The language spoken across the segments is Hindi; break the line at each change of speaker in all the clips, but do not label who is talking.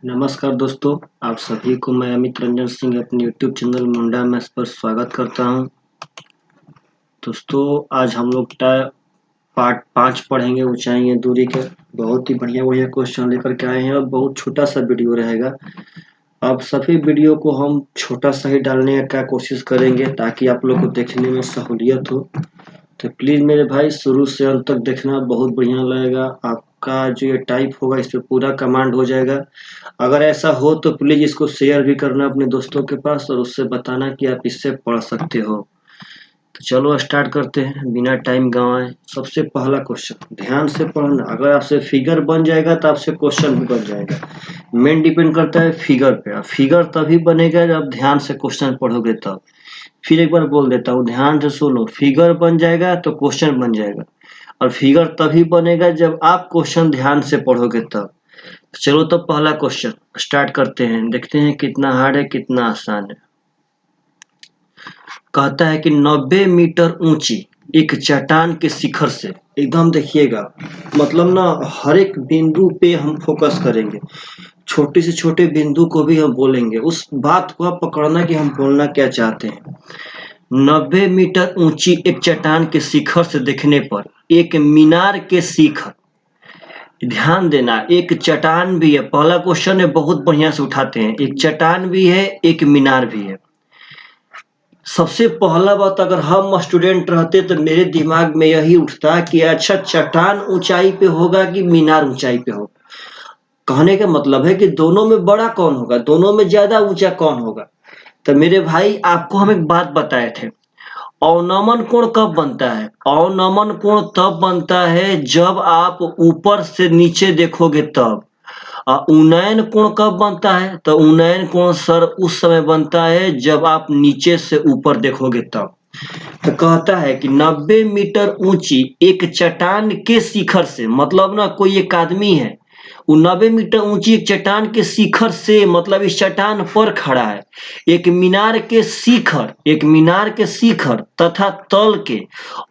नमस्कार दोस्तों, आप सभी को मैं अमित रंजन सिंह अपने यूट्यूब चैनल मुंडा मैथ्स पर स्वागत करता हूं। दोस्तों, आज हम लोग पार्ट 5 पढ़ेंगे ऊंचाई दूरी के। बहुत ही बढ़िया क्वेश्चन लेकर के आए हैं और बहुत छोटा सा वीडियो रहेगा। अब सभी वीडियो को हम छोटा सा ही डालने का कोशिश करेंगे ताकि आप लोग को देखने में सहूलियत हो। तो प्लीज़ मेरे भाई शुरू से अंत तक देखना, बहुत बढ़िया लगेगा। आपका जो ये टाइप होगा इस पे पूरा कमांड हो जाएगा। अगर ऐसा हो तो प्लीज़ इसको शेयर भी करना अपने दोस्तों के पास और उससे बताना कि आप इससे पढ़ सकते हो। तो चलो स्टार्ट करते हैं बिना टाइम गंवाए। सबसे पहला क्वेश्चन ध्यान से पढ़ना। अगर आपसे फिगर बन जाएगा तो आपसे क्वेश्चन भी बन जाएगा। मेन डिपेंड करता है फिगर पे। अब फिगर तभी बनेगा जब ध्यान से क्वेश्चन पढ़ोगे तब। फिर एक बार बोल देता हूँ, ध्यान से सुनो। फिगर बन जाएगा तो क्वेश्चन बन जाएगा और फिगर तभी बनेगा जब आप क्वेश्चन ध्यान से पढ़ोगे तब। चलो तो पहला क्वेश्चन स्टार्ट करते हैं, देखते हैं कितना हार्ड है कितना आसान है। कहता है कि 90 मीटर ऊंची एक चट्टान के शिखर से, एकदम देखिएगा, मतलब ना हर एक बिंदु पे हम फोकस करेंगे, छोटे से छोटे बिंदु को भी हम बोलेंगे। उस बात को आप पकड़ना कि हम बोलना क्या चाहते हैं। 90 मीटर ऊंची एक चट्टान के शिखर से देखने पर एक मीनार के शिखर, ध्यान देना, एक चट्टान भी है। पहला क्वेश्चन है, बहुत बढ़िया से उठाते हैं। एक चट्टान भी है, एक मीनार भी है। सबसे पहला बात, अगर हम स्टूडेंट रहते तो मेरे दिमाग में यही उठता कि अच्छा चट्टान ऊंचाई पे होगा कि मीनार ऊंचाई पे होगा। कहने का मतलब है कि दोनों में बड़ा कौन होगा, दोनों में ज्यादा ऊंचा कौन होगा। तो मेरे भाई आपको हम एक बात बताए थे, अवनमन कोण कब बनता है? अवनमन कोण तब बनता है जब आप ऊपर से नीचे देखोगे तब। उन्नयन कोण कब बनता है? तो उन्नयन कोण सर उस समय बनता है जब आप नीचे से ऊपर देखोगे तब। तो कहता है कि 90 मीटर ऊंची एक चट्टान के शिखर से, मतलब ना कोई एक आदमी है, वो 90 मीटर ऊंची एक चट्टान के शिखर से, मतलब इस चट्टान पर खड़ा है। एक मीनार के शिखर तथा तल के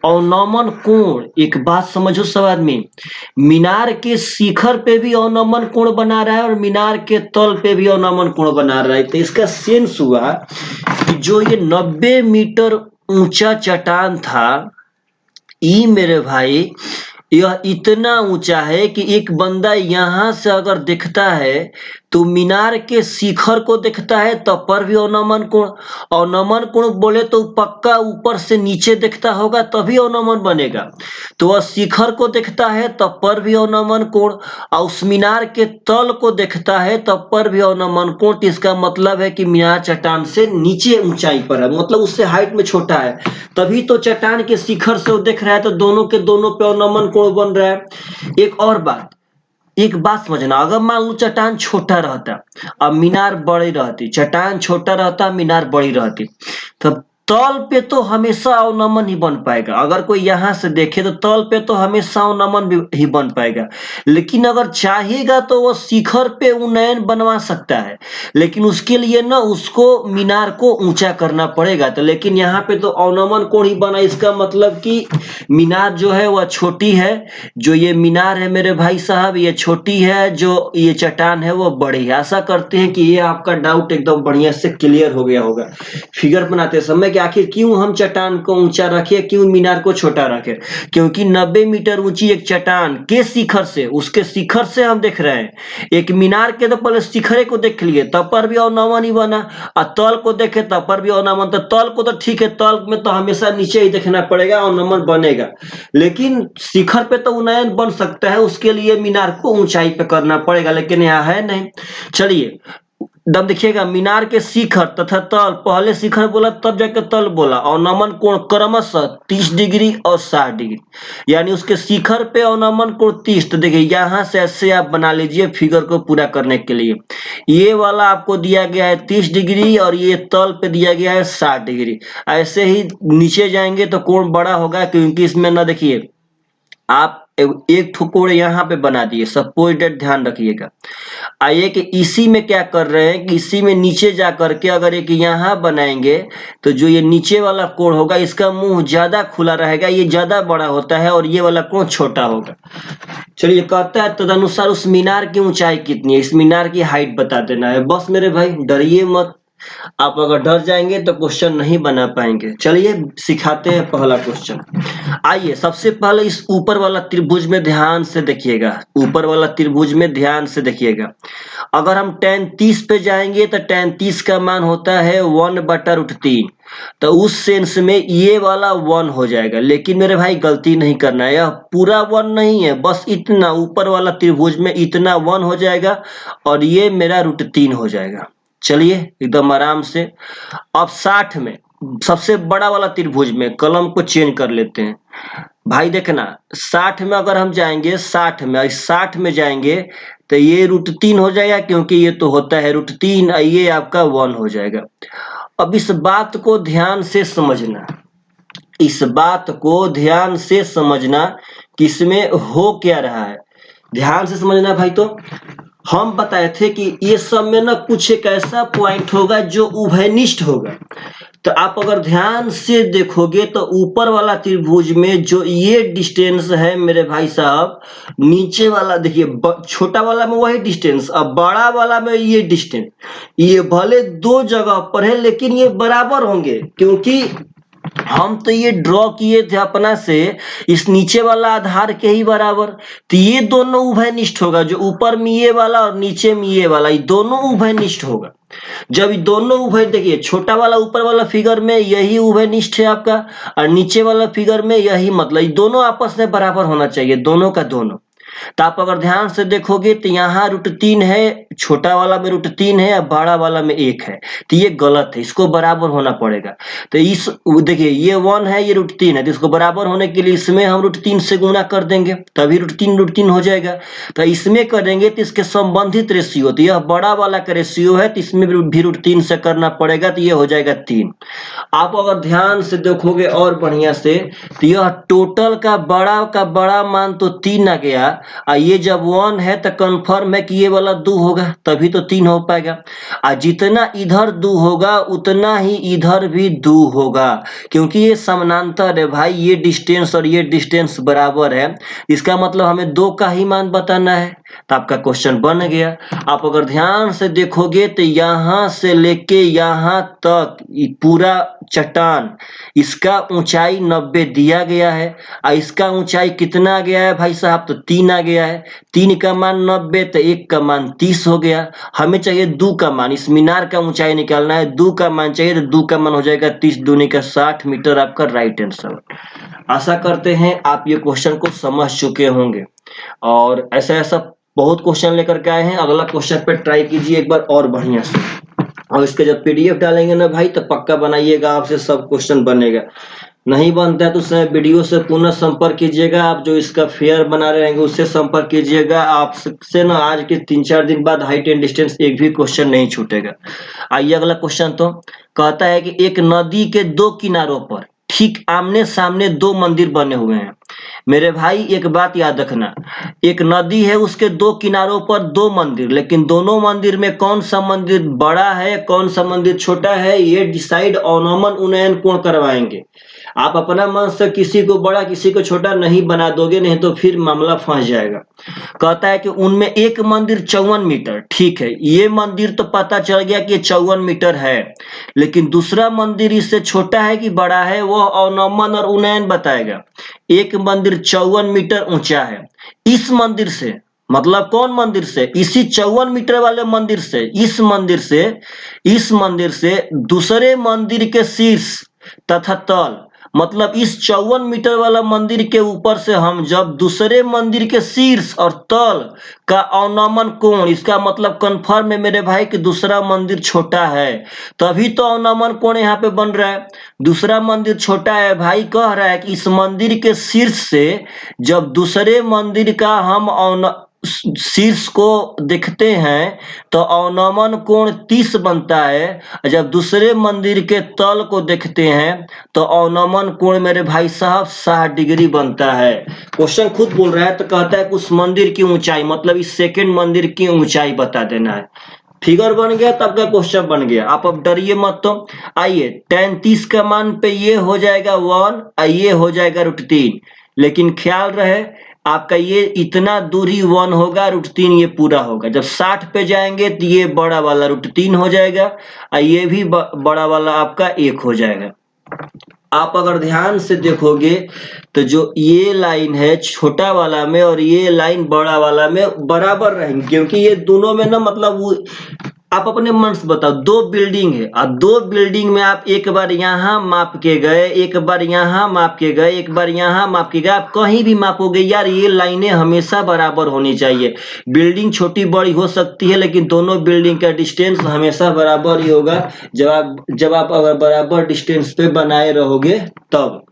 अवनमन कोण, एक बात समझो सब आदमी, मीनार के शिखर पे भी अवनमन कोण बना रहा है और मीनार के तल पे भी अवनमन कोण बना रहा है। तो इसका सेंस हुआ कि जो ये 90 मीटर ऊंचा चट्टान था, ई मेरे भाई यह इतना ऊंचा है कि एक बंदा यहां से अगर देखता है तो मीनार के शिखर को देखता है तब पर भी अवनमन कोण। अवनमन कोण बोले तो पक्का ऊपर से नीचे देखता होगा तभी अवनमन बनेगा। तो वह शिखर को देखता है तब पर भी अवनमन कोण, और उस मीनार के तल को देखता है तब पर भी अवनमन कोण। इसका मतलब है कि मीनार चट्टान से नीचे ऊंचाई पर है, मतलब उससे हाइट में छोटा है, तभी तो चट्टान के शिखर से वो देख रहा है, तो दोनों के दोनों पे अवनमन कोण बन रहा है। एक बात समझना, अगर मान लो चट्टान छोटा रहता और मीनार बड़ी रहती, चट्टान छोटा रहता मीनार बड़ी रहती, तो तल पे तो हमेशा अवनमन ही बन पाएगा। अगर कोई यहां से देखे तो तल पे तो हमेशा अवनमन ही बन पाएगा। लेकिन अगर चाहेगा तो वो शिखर पे उन्नयन बनवा सकता है, लेकिन उसके लिए ना उसको मीनार को ऊंचा करना पड़ेगा। तो लेकिन यहाँ पे तो अवनमन कोण ही बना, इसका मतलब कि मीनार जो है वह छोटी है, जो ये मीनार है मेरे भाई साहब ये छोटी है, जो ये चट्टान है वो बड़ी है। आशा करते हैं कि ये आपका डाउट एकदम बढ़िया से क्लियर हो गया होगा फिगर बनाते समय कि आखिर क्यों हम चट्टान को ऊंचा रखे, क्यों मीनार को छोटा रखे। क्योंकि 90 मीटर ऊंची एक चट्टान के शिखर से, उसके शिखर से हम देख रहे हैं। एक मीनार के तो पहले शिखरे को देख लिए तब पर भी अवनमन ही बना, और तल को देखे तब पर भी अवनमन। तो तल को तो ठीक है, तल में तो हमेशा नीचे ही देखना पड़ेगा, अवनमन बनेगा। लेकिन शिखर पे तो उन्नयन बन सकता है, उसके लिए मीनार को ऊंचाई पे करना पड़ेगा, लेकिन यहाँ है नहीं। चलिए दम देखिएगा, मीनार के शिखर तथा तल, पहले शिखर बोला तब जाके तल बोला। अवनमन कोण क्रमशः 30 डिग्री और 60 डिग्री, यानी उसके शिखर पे अवनमन कोण 30। तो देखिए यहां से ऐसे आप बना लीजिए फिगर को पूरा करने के लिए। ये वाला आपको दिया गया है 30 डिग्री और ये तल पे दिया गया है 60 डिग्री। ऐसे ही नीचे जाएंगे तो कोण बड़ा होगा, क्योंकि इसमें ना देखिए आप एक ठो कोण यहाँ पे बना दिए, सपोज डेट, ध्यान रखिएगा। आइए कि इसी में क्या कर रहे हैं कि इसी में नीचे जा करके अगर एक यहाँ बनाएंगे तो जो ये नीचे वाला कोण होगा इसका मुंह ज्यादा खुला रहेगा, ये ज्यादा बड़ा होता है और ये वाला कोण छोटा होगा। चलिए, कहता है तदनुसार उस मीनार की ऊंचाई कितनी है, इस मीनार की हाइट बता देना है। बस मेरे भाई डरिए मत, आप अगर डर जाएंगे तो क्वेश्चन नहीं बना पाएंगे। चलिए सिखाते हैं पहला क्वेश्चन। आइए सबसे पहले इस ऊपर वाला त्रिभुज में ध्यान से देखिएगा, ऊपर वाला त्रिभुज में ध्यान से देखिएगा। अगर हम tan 30 पे जाएंगे तो tan 30 का मान होता है 1/√3, तो उस सेंस में ये वाला 1 हो जाएगा। लेकिन मेरे भाई गलती नहीं करना है, यह पूरा 1 नहीं है, बस इतना ऊपर वाला त्रिभुज में इतना 1 हो जाएगा और ये मेरा √3 हो जाएगा। चलिए एकदम आराम से। अब 60 में सबसे बड़ा वाला त्रिभुज में कलम को चेंज कर लेते हैं। भाई देखना 60 में अगर हम जाएंगे, 60 में जाएंगे तो ये √3 हो जाएगा, क्योंकि ये तो होता है √3, ये आपका 1 हो जाएगा। अब इस बात को ध्यान से समझना, इस बात को ध्यान से समझना कि इसमें हो क्या रहा है, ध्यान से समझना भाई। तो हम बताए थे कि ये सब में ना कुछ एक ऐसा पॉइंट होगा जो उभयनिष्ठ होगा। तो आप अगर ध्यान से देखोगे तो ऊपर वाला त्रिभुज में जो ये डिस्टेंस है मेरे भाई साहब, नीचे वाला देखिए छोटा वाला में वही डिस्टेंस, अब बड़ा वाला में ये डिस्टेंस, ये भले दो जगह पर है लेकिन ये बराबर होंगे, क्योंकि हम तो ये ड्रॉ किए थे अपना से इस नीचे वाला आधार के ही बराबर। तो ये दोनों उभयनिष्ठ होगा, जो ऊपर में ये वाला और नीचे में ये वाला, ये दोनों उभयनिष्ठ होगा। जब ये दोनों उभय, देखिए छोटा वाला ऊपर वाला फिगर में यही उभयनिष्ठ है आपका, और नीचे वाला फिगर में यही, मतलब ये दोनों आपस में बराबर होना चाहिए, दोनों का दोनों। तो आप अगर ध्यान से देखोगे तो यहाँ √3 है, छोटा वाला में √3 है और बड़ा वाला में 1 है, तो ये गलत है, इसको बराबर होना पड़ेगा। तो इस देखिए ये 1 है, ये √3 है, तो इसको बराबर होने के लिए इसमें हम √3 से गुणा कर देंगे, तभी √3 हो जाएगा। तो इसमें करेंगे तो इसके संबंधित रेशियो, तो यह बड़ा वाला का रेशियो है, तो इसमें भी √3 से करना पड़ेगा, तो ये हो जाएगा 3। आप अगर ध्यान से देखोगे और बढ़िया से, तो यह टोटल का बड़ा मान तो 3 आ गया, ये जब 1 है तो कंफर्म है कि ये वाला 2 होगा, तभी तो 3 हो पाएगा। जितना इधर 2 होगा उतना ही इधर भी 2 होगा, क्योंकि ये समानांतर है भाई, ये डिस्टेंस और ये डिस्टेंस बराबर है, इसका मतलब हमें 2 का ही मान बताना है। तो आपका क्वेश्चन बन गया। आप अगर ध्यान से देखोगे तो यहाँ से लेके यहाँ तक पूरा चट्टान, इसका ऊंचाई 90 दिया गया है, और इसका ऊंचाई कितना आ गया है भाई साहब, तो 3 आ गया है। 3 का मान 90 तो 1 का मान 30 हो गया। हमें चाहिए 2 का मान, इस मीनार का ऊंचाई निकालना है, 2 का मान चाहिए, तो 2 का मान हो जाएगा 30 दूनी का 60 मीटर, आपका राइट आंसर। आशा करते हैं आप ये क्वेश्चन को समझ चुके होंगे, और ऐसा ऐसा बहुत क्वेश्चन लेकर के आए हैं। अगला क्वेश्चन पे ट्राई कीजिए एक बार और बढ़िया से, और इसके जब PDF डालेंगे ना भाई तो पक्का बनाइएगा, आपसे सब क्वेश्चन बनेगा। नहीं बनता है तो उससे वीडियो से पुनः संपर्क कीजिएगा, आप जो इसका फेयर बना रहे हैं उससे संपर्क कीजिएगा। आपसे ना आज के 3-4 दिन बाद हाइट एंड डिस्टेंस एक भी क्वेश्चन नहीं छूटेगा। आइए अगला क्वेश्चन, तो कहता है कि एक नदी के 2 किनारों पर ठीक आमने सामने 2 मंदिर बने हुए हैं। मेरे भाई एक बात याद रखना, एक नदी है, उसके 2 किनारों पर 2 मंदिर, लेकिन दोनों मंदिर में कौन सा मंदिर बड़ा है कौन सा मंदिर छोटा है, ये डिसाइड अवनमन उन्नयन कोण करवाएंगे। आप अपना मन से किसी को बड़ा किसी को छोटा नहीं बना दोगे, नहीं तो फिर मामला फंस जाएगा। कहता है कि उनमें एक मंदिर 54 मीटर, ठीक है, ये मंदिर तो पता चल गया कि 54 मीटर है, लेकिन दूसरा मंदिर इससे छोटा है कि बड़ा है, वो अवनमन और उन्नयन बताएगा। एक मंदिर 54 मीटर ऊंचा है, इस मंदिर से, मतलब कौन मंदिर से, इसी 54 मीटर वाले मंदिर से, इस मंदिर से दूसरे मंदिर के शीर्ष तथा तल, मतलब इस 54 मीटर वाला मंदिर के ऊपर से हम जब दूसरे मंदिर के शीर्ष और तल का अवनमन कोण, इसका मतलब कंफर्म है मेरे भाई कि दूसरा मंदिर छोटा है, तभी तो अवनमन कोण यहाँ पे बन रहा है। दूसरा मंदिर छोटा है भाई, कह रहा है कि इस मंदिर के शीर्ष से जब दूसरे मंदिर का हम शीर्ष को देखते हैं तो अवनमन कोण 30 बनता है। जब दूसरे मंदिर के तल को देखते हैं तो अवनमन कोण मेरे भाई साहब 60 डिग्री बनता है। क्वेश्चन खुद बोल रहा है तो कहता है कि उस मंदिर की ऊंचाई, मतलब इस सेकंड मंदिर की ऊंचाई बता देना है। फिगर बन गया तब का क्वेश्चन बन गया। आप अब डरिए मत। तो आइए tan 30 का मान पे ये हो जाएगा 1 और ये हो जाएगा √3, लेकिन ख्याल रहे आपका ये इतना दूरी 1 होगा, √3 ये पूरा होगा। जब 60 पे जाएंगे तो ये बड़ा वाला √3 हो जाएगा और ये भी बड़ा वाला आपका 1 हो जाएगा। आप अगर ध्यान से देखोगे तो जो ये लाइन है छोटा वाला में और ये लाइन बड़ा वाला में बराबर रहेंगे, क्योंकि ये दोनों में ना मतलब आप अपने मन से बताओ, दो बिल्डिंग है और दो बिल्डिंग में आप एक बार यहाँ माप के गए, एक बार यहाँ माप के गए, एक बार यहाँ माप के गए, आप कहीं भी मापोगे यार ये लाइनें हमेशा बराबर होनी चाहिए। बिल्डिंग छोटी बड़ी हो सकती है लेकिन दोनों बिल्डिंग का डिस्टेंस हमेशा बराबर ही होगा जब आप अगर बराबर डिस्टेंस पे बनाए रहोगे तब।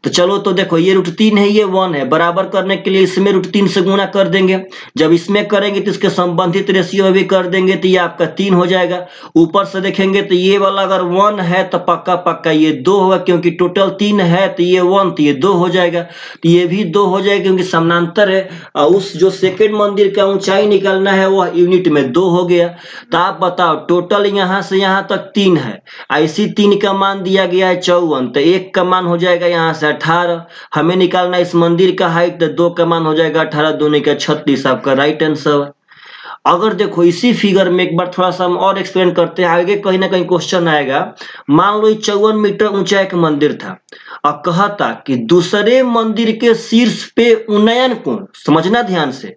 तो चलो तो देखो ये √3 है, ये 1 है, बराबर करने के लिए इसमें √3 से गुणा कर देंगे। जब इसमें करेंगे तो इसके संबंधित रेशियो भी कर देंगे तो ये आपका 3 हो जाएगा। ऊपर से देखेंगे तो ये वाला अगर 1 है तो पक्का पक्का ये 2 होगा, क्योंकि टोटल 3 है तो ये 1 तो ये 2 हो जाएगा, तो ये भी 2 हो जाएगा क्योंकि समानांतर है। और उस जो सेकेंड मंदिर का ऊंचाई निकालना है वह यूनिट में 2 हो गया। तो आप बताओ टोटल यहाँ से यहाँ तक 3 है, ऐसी 3 का मान दिया गया है 54, तो 1 का मान हो जाएगा यहाँ से 18। हमें निकालना इस मंदिर का हाइट, तो 2 का मान हो जाएगा 18, 2 का 36, आपका राइट आंसर। अगर देखो इसी फिगर में एक बार थोड़ा सा हम और एक्सप्लेन करते हैं, आगे कहीं ना कहीं क्वेश्चन आएगा। मान लो 54 मीटर ऊंचा एक मंदिर था और कहता कि दूसरे मंदिर के शीर्ष पे उन्नयन कोण, समझना ध्यान से,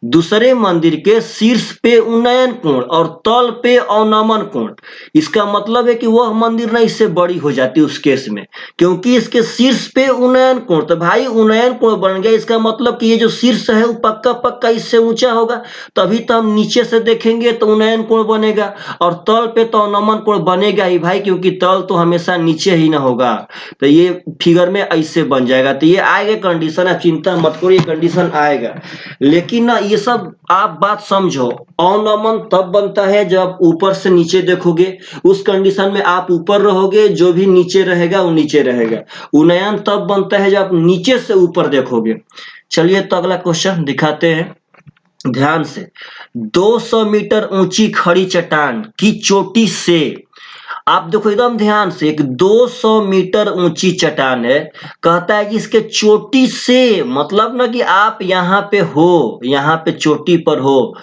दूसरे मंदिर के शीर्ष पे उन्नयन कोण और तल पे अवनमन कोण। इसका मतलब है कि वह मंदिर ना इससे बड़ी हो जाती उस केस में, क्योंकि इसके शीर्ष पे उन्नयन कोण, तो भाई उन्नयन कोण बन गया, इसका मतलब कि ये जो शीर्ष है वो पक्का पक्का इससे ऊंचा होगा, तभी तो हम नीचे से देखेंगे तो उन्नयन कोण बनेगा और तल पे तो अवनमन कोण बनेगा ही भाई, क्योंकि तल तो हमेशा नीचे ही ना होगा। तो ये फिगर में ऐसे बन जाएगा, तो ये आएगा कंडीशन, आप चिंता मत करो ये कंडीशन आएगा। लेकिन ना ये सब आप बात समझो, अवनमन तब बनता है जब आप ऊपर से नीचे देखोगे, उस कंडीशन में आप ऊपर रहोगे, जो भी नीचे रहेगा वो नीचे रहेगा। उन्नयन तब बनता है जब आप नीचे से ऊपर देखोगे। चलिए तो अगला क्वेश्चन दिखाते हैं ध्यान से। 200 मीटर ऊंची खड़ी चट्टान की चोटी से, आप देखो एकदम ध्यान से, एक 200 मीटर ऊंची चट्टान है, कहता है कि इसके चोटी से, मतलब ना कि आप यहाँ पे हो, यहाँ पे चोटी पर हो,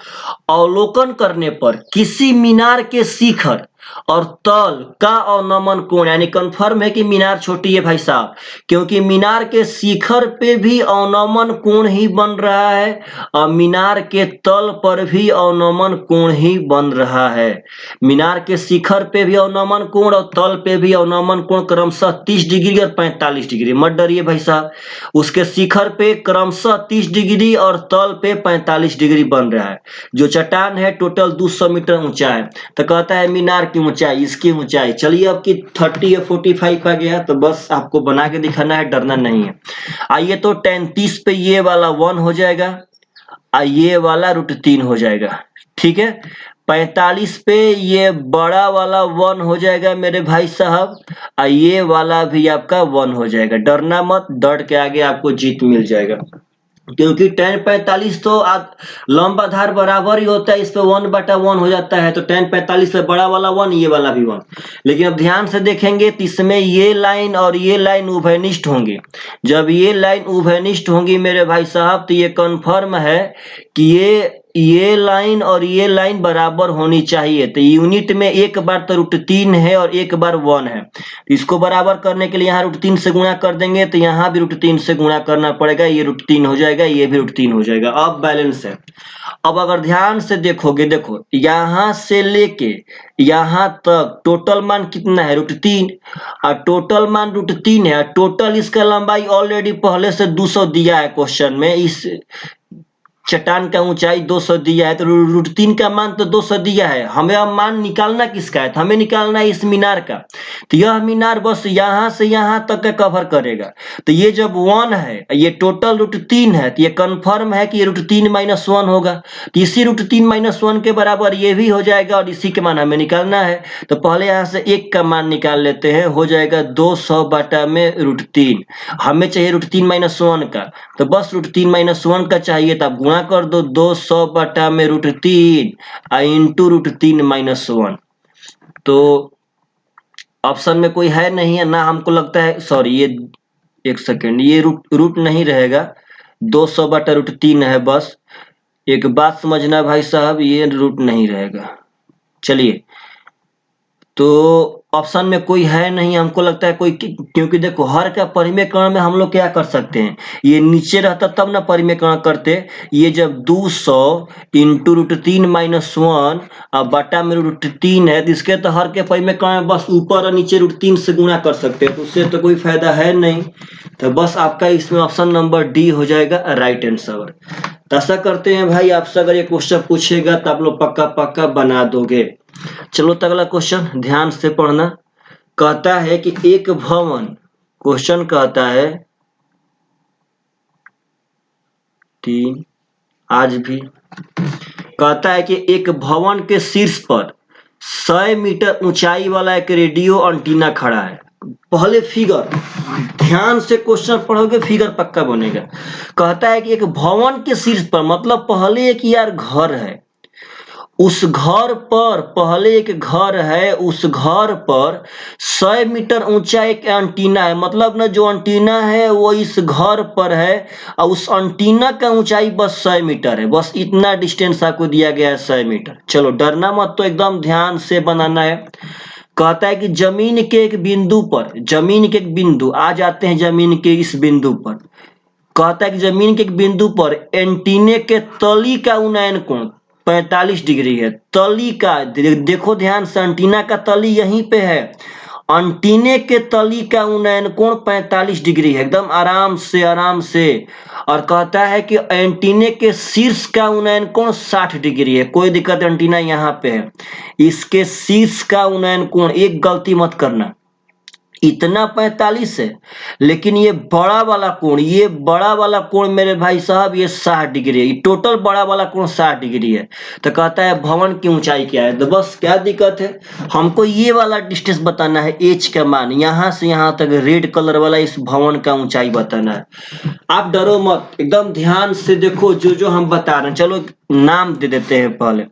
अवलोकन करने पर किसी मीनार के शिखर और तल का अवनमन कोण, यानी कंफर्म है कि मीनार छोटी है भाई साहब, क्योंकि मीनार के शिखर पे भी अवनमन कोण ही बन रहा है और मीनार के तल पर भी अवनमन कोण ही बन रहा है। मीनार के शिखर पे भी अवनमन कोण और तल पे भी अवनमन कोण क्रमशः 30 डिग्री और 45 डिग्री, मत डरिए भाई साहब, उसके शिखर पे क्रमशः 30 डिग्री और तल पे 45 डिग्री बन रहा है। जो चट्टान है टोटल 200 मीटर ऊंचा है, तो कहता है मीनार की ऊंचाई, इसकी ऊंचाई, चलिए अब की 30 या 45 आ गया, तो बस आपको बना के दिखाना है, डरना नहीं है। आइए तो tan 30 पे ये वाला 1 हो जाएगा और ये वाला √3 हो जाएगा, ठीक है। 45 पे ये बड़ा वाला 1 हो जाएगा मेरे भाई साहब और ये वाला भी आपका 1 हो जाएगा। डरना मत, डर के आगे आपको जीत मिल जाएगा, क्योंकि tan 45 तो लंब आधार बराबर ही होता है, इस पे 1/1 हो जाता है, तो tan 45 पे बड़ा वाला 1, ये वाला भी 1। लेकिन अब ध्यान से देखेंगे तो इसमें ये लाइन और ये लाइन उभयनिष्ठ होंगे। जब ये लाइन उभयनिष्ठ होंगी मेरे भाई साहब तो ये कंफर्म है कि ये लाइन और ये लाइन बराबर होनी चाहिए। तो यूनिट में एक बार तो √3 है और एक बार 1 है, इसको बराबर करने के लिए यहाँ √3 से गुणा कर देंगे, तो यहाँ भी √3 से गुणा करना पड़ेगा, ये √3 हो जाएगा, ये भी √3 हो जाएगा। अब बैलेंस है। अब अगर ध्यान से देखोगे, देखो यहाँ से लेके यहाँ तक टोटल मान कितना है √3 और टोटल मान √3 है, टोटल इसका लंबाई ऑलरेडी पहले से 200 दिया है क्वेश्चन में, इस चट्टान का ऊंचाई 200 दिया है तो √3 का मान तो 200 दिया है, हमें अब मान निकालना किसका है, तो हमें निकालना है इस मीनार का। तो यह मीनार बस यहाँ से यहाँ तक का कवर करेगा। तो ये जब 1 है, ये टोटल √3 है, तो ये कंफर्म है कि ये √3 - 1 होगा। तो इसी √3 - 1 के बराबर ये भी हो जाएगा और इसी के मान हमें निकालना है। तो पहले यहाँ से 1 का मान निकाल लेते हैं, हो जाएगा 200/√3। हमें चाहिए √3 - 1 का, तो बस √3 - 1 का चाहिए, तो आप गुणा कर दो 200/√3 इंटू √3 - 1। तो ऑप्शन में कोई है नहीं है ना, हमको लगता है, सॉरी ये एक सेकेंड, ये रूट नहीं रहेगा, 200/√3 है। बस एक बात समझना भाई साहब, ये रूट नहीं रहेगा। चलिए, तो ऑप्शन में कोई है नहीं, हमको लगता है कोई, क्योंकि देखो हर का परिमेयकरण में हम लोग क्या कर सकते हैं, ये नीचे रहता तब ना परिमेयकरण करते। ये जब 200 इंटू √3 - 1 और बटा में √3 है, तो इसके तो हर के परिमेयकरण में बस ऊपर और नीचे √3 से गुणा कर सकते हैं, तो उससे तो कोई फायदा है नहीं। तो बस आपका इसमें ऑप्शन नंबर डी हो जाएगा राइट आंसर। तो ऐसा करते हैं भाई, आपसे अगर ये क्वेश्चन पूछेगा तो आप लोग पक्का पक्का बना दोगे। चलो तो अगला क्वेश्चन ध्यान से पढ़ना। कहता है कि एक भवन, क्वेश्चन कहता है 3 आज भी, कहता है कि एक भवन के शीर्ष पर 100 मीटर ऊंचाई वाला एक रेडियो एंटीना खड़ा है। पहले फिगर ध्यान से क्वेश्चन पढ़ोगे, फिगर पक्का बनेगा। कहता है कि एक भवन के शीर्ष पर, मतलब पहले एक यार घर है, उस घर पर, पहले एक घर है, उस घर पर 100 मीटर ऊंचा एक एंटीना है, मतलब ना जो एंटीना है वो इस घर पर है और उस एंटीना का ऊंचाई बस 100 मीटर है। बस इतना डिस्टेंस आपको दिया गया है, 100 मीटर। चलो डरना मत, तो एकदम ध्यान से बनाना है। कहता है कि जमीन के एक बिंदु पर, जमीन के एक बिंदु, आ जाते हैं जमीन के इस बिंदु पर। कहता है कि जमीन के एक बिंदु पर एंटीने के तली का उन्नयन कोण 45 डिग्री है। तली का देखो ध्यान से, एंटीना का तली यहीं पे है, एंटीने के तली का उन्नयन कोण 45 डिग्री है, एकदम आराम से आराम से। और कहता है कि एंटीने के शीर्ष का उन्नयन कोण 60 डिग्री है, कोई दिक्कत, एंटीना यहाँ पे है, इसके शीर्ष का उन्नयन कोण, एक गलती मत करना, इतना 45 है, लेकिन ये बड़ा वाला कोण, ये बड़ा वाला कोण मेरे भाई साहब ये 60 डिग्री है, ये टोटल बड़ा वाला कोण 60 डिग्री है। तो कहता है भवन की ऊंचाई क्या है, तो बस क्या दिक्कत है, हमको ये वाला डिस्टेंस बताना है, एच का मान, यहां से यहां तक रेड कलर वाला इस भवन का ऊंचाई बताना है। आप डरो मत, एकदम ध्यान से देखो जो जो हम बता रहे हैं। चलो नाम दे देते हैं पहले।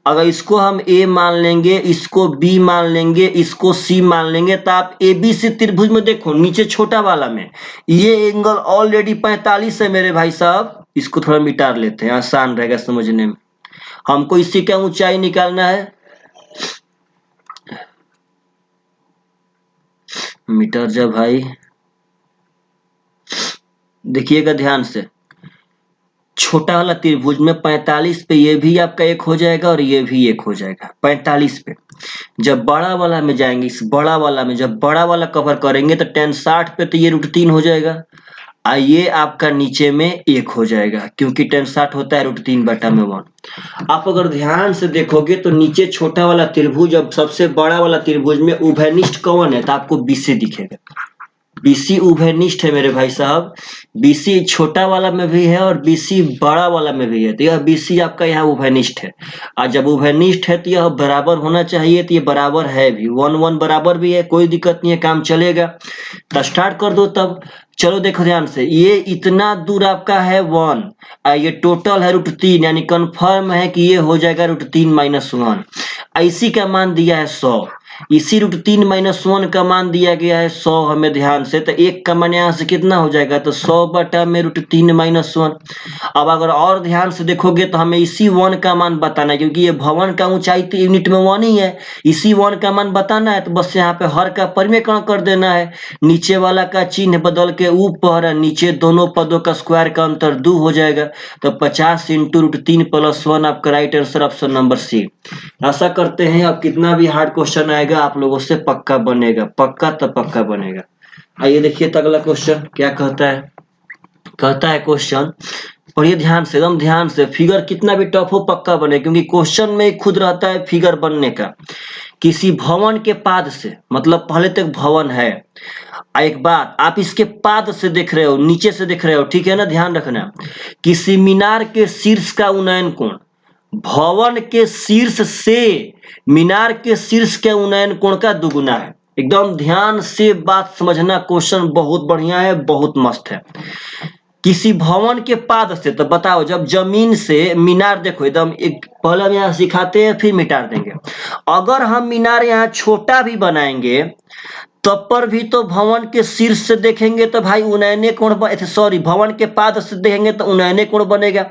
अगर इसको हम ए मान लेंगे, इसको बी मान लेंगे, इसको सी मान लेंगे, तो आप एबीसी त्रिभुज में देखो नीचे छोटा वाला में ये एंगल ऑलरेडी 45 है मेरे भाई साहब। इसको थोड़ा मिटा लेते हैं, आसान रहेगा समझने में। हमको इसी का ऊंचाई निकालना है, मिटर जा भाई, देखिएगा ध्यान से, छोटा वाला त्रिभुज में 45 पे ये भी आपका एक हो जाएगा और ये भी एक हो जाएगा 45 पे। जब बड़ा वाला में जाएंगे, इस बड़ा वाला में जब बड़ा वाला कवर करेंगे तो tan 60 पे तो ये √3 हो जाएगा, ये आपका नीचे में 1 हो जाएगा, क्योंकि tan 60 होता है √3/1। आप अगर ध्यान से देखोगे तो नीचे छोटा वाला त्रिभुज, अब सबसे बड़ा वाला त्रिभुज में उभयनिष्ठ कौन है, तो आपको BC दिखेगा। BC उभयनिष्ठ है मेरे भाई साहब, BC छोटा वाला में भी है और BC बड़ा वाला में भी है, तो यह BC आपका यहाँ उभयनिष्ठ है। और जब उभयनिष्ठ है तो यह बराबर होना चाहिए, तो ये बराबर है भी, 1 बराबर भी है, कोई दिक्कत नहीं है, काम चलेगा। तो स्टार्ट कर दो तब। चलो देखो ध्यान से, ये इतना दूर आपका है 1, ये टोटल है √3, यानी कंफर्म है कि ये हो जाएगा √3 - 1। इसी का मान दिया है 100, इसी √3 - 1 का मान दिया गया है 100 हमें ध्यान से, तो 1 का मान यहाँ से कितना हो जाएगा, तो 100/√3 - 1। अब अगर और ध्यान से देखोगे तो हमें इसी 1 का मान बताना है, क्योंकि ये भवन का ऊंचाई तो यूनिट में 1 ही है, इसी 1 का मान बताना है। तो बस यहाँ पे हर का परिमेयकरण कर देना है, नीचे वाला का चिन्ह बदल के ऊपर, नीचे दोनों पदों का स्क्वायर का अंतर 2 हो जाएगा, तो 50 इंटू √3 + 1 आपका right answer option number C. आशा करते हैं अब कितना भी हार्ड क्वेश्चन आएगा आप लोगों से पक्का बनेगा, पक्का तो पक्का बनेगा। आइए देखिए तो अगला क्वेश्चन क्या कहता है। कहता है क्वेश्चन पढ़िए ध्यान से, एकदम ध्यान से। फिगर कितना भी टफ हो पक्का बने, क्योंकि क्वेश्चन में खुद रहता है फिगर बनने का। किसी भवन के पाद से, मतलब पहले तक भवन है। एक बात, आप इसके पाद से देख रहे हो, नीचे से देख रहे हो, ठीक है ना, ध्यान रखना। किसी मीनार के शीर्ष का उन्नयन कोण भवन के शीर्ष से मीनार के शीर्ष के उन्नयन कोण का दुगुना है। एकदम ध्यान से बात समझना, क्वेश्चन बहुत बढ़िया है, बहुत मस्त है। किसी भवन के पाद से, तो बताओ, जब जमीन से मीनार, देखो एकदम एक, पहले हम यहाँ सिखाते हैं फिर मिटा देंगे। अगर हम मीनार यहाँ छोटा भी बनाएंगे तब पर भी तो भवन के शीर्ष से देखेंगे तो भाई उन्नयने कोण, सॉरी, भवन के पाद से देखेंगे तो उन्नयने कोण बनेगा,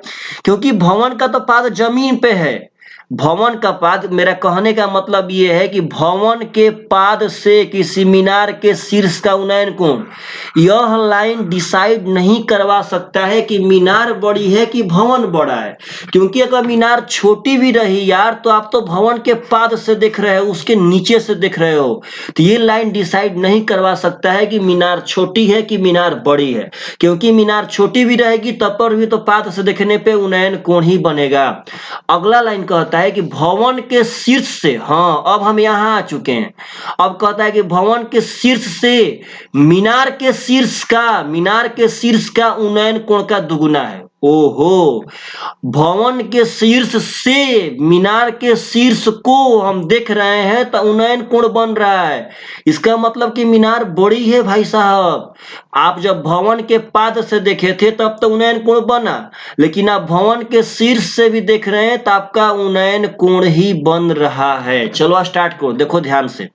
क्योंकि भवन का तो पाद जमीन पे है। भवन का पाद, मेरा कहने का मतलब ये है कि भवन के पाद से किसी मीनार के शीर्ष का उन्नयन कोण, यह लाइन डिसाइड नहीं करवा सकता है कि मीनार बड़ी है कि भवन बड़ा है। क्योंकि अगर मीनार छोटी भी रही यार, तो आप तो भवन के पाद से देख रहे हो, उसके नीचे से देख रहे हो, तो ये लाइन डिसाइड नहीं करवा सकता है कि मीनार छोटी है कि मीनार बड़ी है। क्योंकि मीनार छोटी भी रहेगी तब पर भी तो पाद से देखने पे उन्नयन कोण ही बनेगा। अगला लाइन कहता है कि भवन के शीर्ष से, हाँ अब हम यहाँ आ चुके हैं, अब कहता है कि भवन के शीर्ष से मीनार के शीर्ष का उन्नयन कोण का दुगुना है। ओहो, भवन के शीर्ष से मीनार के शीर्ष को हम देख रहे हैं तो उन्नयन कोण बन रहा है। इसका मतलब कि मीनार बड़ी है भाई साहब। आप जब भवन के पाद से देखे थे तब तो उन्नयन कोण बना, लेकिन आप भवन के शीर्ष से भी देख रहे हैं तो आपका उन्नयन कोण ही बन रहा है। चलो स्टार्ट करो, देखो ध्यान से।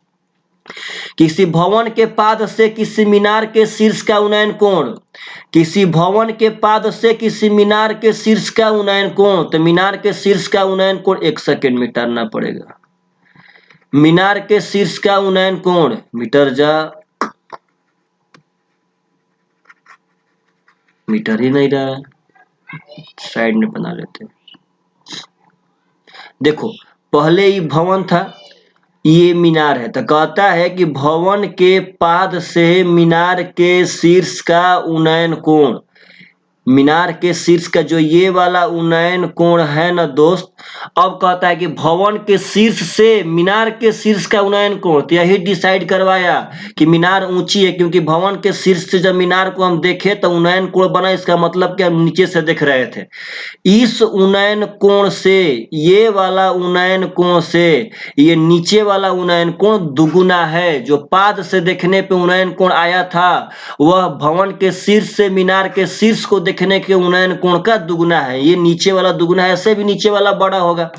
किसी भवन के पाद से किसी मीनार के शीर्ष का उन्नयन कोण, किसी भवन के पाद से किसी मीनार के शीर्ष का उन्नयन कोण, तो मीनार के शीर्ष का उन्नयन कोण, एक सेकंड मिटाना पड़ेगा। मीनार के शीर्ष का उन्नयन कोण, मीटर जा, मीटर ही नहीं रहा, साइड में बना लेते हैं। देखो, पहले ये भवन था, ये मीनार है, तो कहता है कि भवन के पाद से मीनार के शीर्ष का उन्नयन कोण, मीनार के शीर्ष का जो ये वाला उन्नयन कोण है ना दोस्त, अब कहता है कि भवन के शीर्ष से मीनार के शीर्ष का उन्नयन कोण, तो यही डिसाइड करवाया कि मीनार ऊंची है, क्योंकि भवन के शीर्ष से जब मीनार को हम देखे तो उन्नयन कोण बना। इसका मतलब कि हम नीचे से देख रहे थे। इस उन्नयन कोण से, ये वाला उन्नयन कोण से ये नीचे वाला उन्नयन कोण दुगुना है। जो पाद से देखने पे उन्नयन कोण आया था वह भवन के शीर्ष से मीनार के शीर्ष को देखने के उन्नयन कोण का दुगुना है। ये नीचे वाला दुगुना है, ऐसे भी नीचे वाला बड़ा होगा।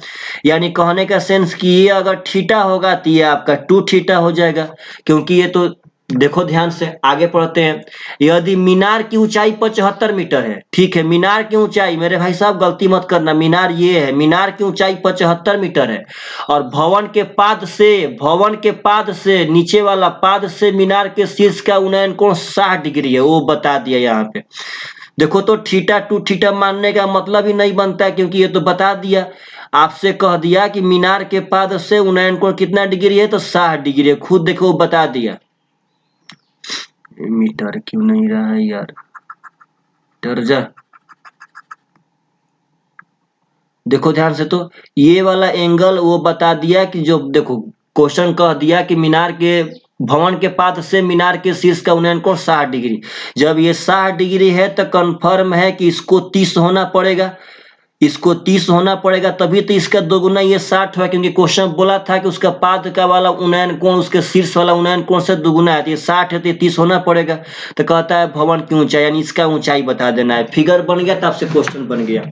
यानी कहने का सेंस कि ये अगर थीटा होगा तो ये आपका 2 थीटा हो जाएगा, क्योंकि ये तो, देखो ध्यान से आगे पढ़ते हैं। यदि मीनार की ऊंचाई 75 मीटर है, ठीक है, मीनार की ऊंचाई, मेरे भाई साहब गलती मत करना, मीनार ये है, मीनार की ऊंचाई 75 मीटर है, और भवन के पाद से नीचे वाला पाद से मीनार के शीर्ष का उन्नयन कोण 60 डिग्री है, वो बता दिया यहाँ पे। देखो, तो थीटा 2 थीटा मानने का मतलब ही नहीं बनता है, क्योंकि ये तो बता दिया, आपसे कह दिया कि मीनार के पाद से उन्नयन कोण कितना डिग्री है, तो 60 डिग्री है, खुद देखो बता दिया। मीटर क्यों नहीं रहा है यार, डर जा। देखो ध्यान से, तो ये वाला एंगल वो बता दिया कि जो, देखो क्वेश्चन कह दिया कि मीनार के, भवन के पाद से मीनार के शीर्ष का उन्नयन कोण 60 डिग्री। जब ये 60 डिग्री है तो कंफर्म है कि इसको 30 होना पड़ेगा, इसको 30 होना पड़ेगा, तभी तो इसका दोगुना ये 60 हुआ, क्योंकि क्वेश्चन बोला था कि उसका पाद का वाला उन्नयन कोण उसके शीर्ष वाला उन्नयन कोण से दुगुना है, तो ये 60 है तो ये 30 होना पड़ेगा। तो कहता है भवन की ऊंचाई, यानी इसका ऊंचाई बता देना है। फिगर बन गया, तब से क्वेश्चन बन गया।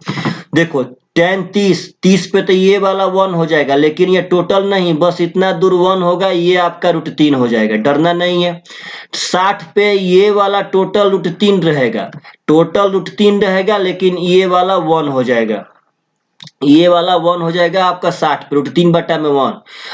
देखो tan 30 पे तो ये वाला 1 हो जाएगा, लेकिन ये टोटल नहीं, बस इतना दूर 1 होगा, ये आपका √3 हो जाएगा, डरना नहीं है। 60 पे ये वाला टोटल √3 रहेगा, लेकिन ये वाला 1 हो जाएगा। ये वाला 1 हो जाएगा आपका 60 पे, √3/1।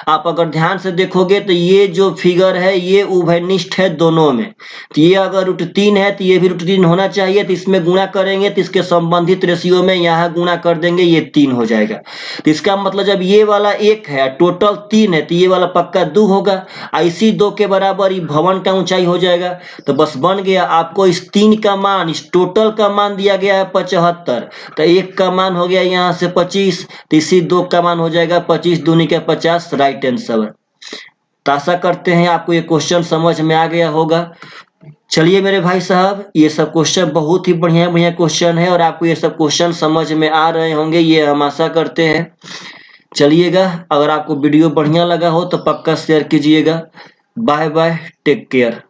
आप अगर ध्यान से देखोगे तो ये जो फिगर है ये उभयनिष्ठ है दोनों में। तो ये अगर √3 है तो ये भी √3 होना चाहिए, तो इसमें गुणा करेंगे तो इसके संबंधित रेशियो में यहाँ गुणा कर देंगे, ये 3 हो जाएगा। तो इसका मतलब जब ये वाला 1 है टोटल 3 है तो ये वाला पक्का 2 होगा। इसी 2 के बराबर ये भवन का ऊंचाई हो जाएगा। तो बस बन गया, आपको इस 3 का मान, इस टोटल का मान दिया गया है 75, तो 1 का मान हो गया यहाँ से 25, तो इसी 2 का मान हो जाएगा 25 दूनी के 50, राइट आंसर। तो आशा करते हैं आपको ये क्वेश्चन समझ में आ गया होगा। चलिए मेरे भाई साहब, ये सब क्वेश्चन बहुत ही बढ़िया बढ़िया क्वेश्चन है और आपको ये सब क्वेश्चन समझ में आ रहे होंगे, ये हम आशा करते हैं। चलिएगा, अगर आपको वीडियो बढ़िया लगा हो तो पक्का शेयर कीजिएगा। Bye bye, take care.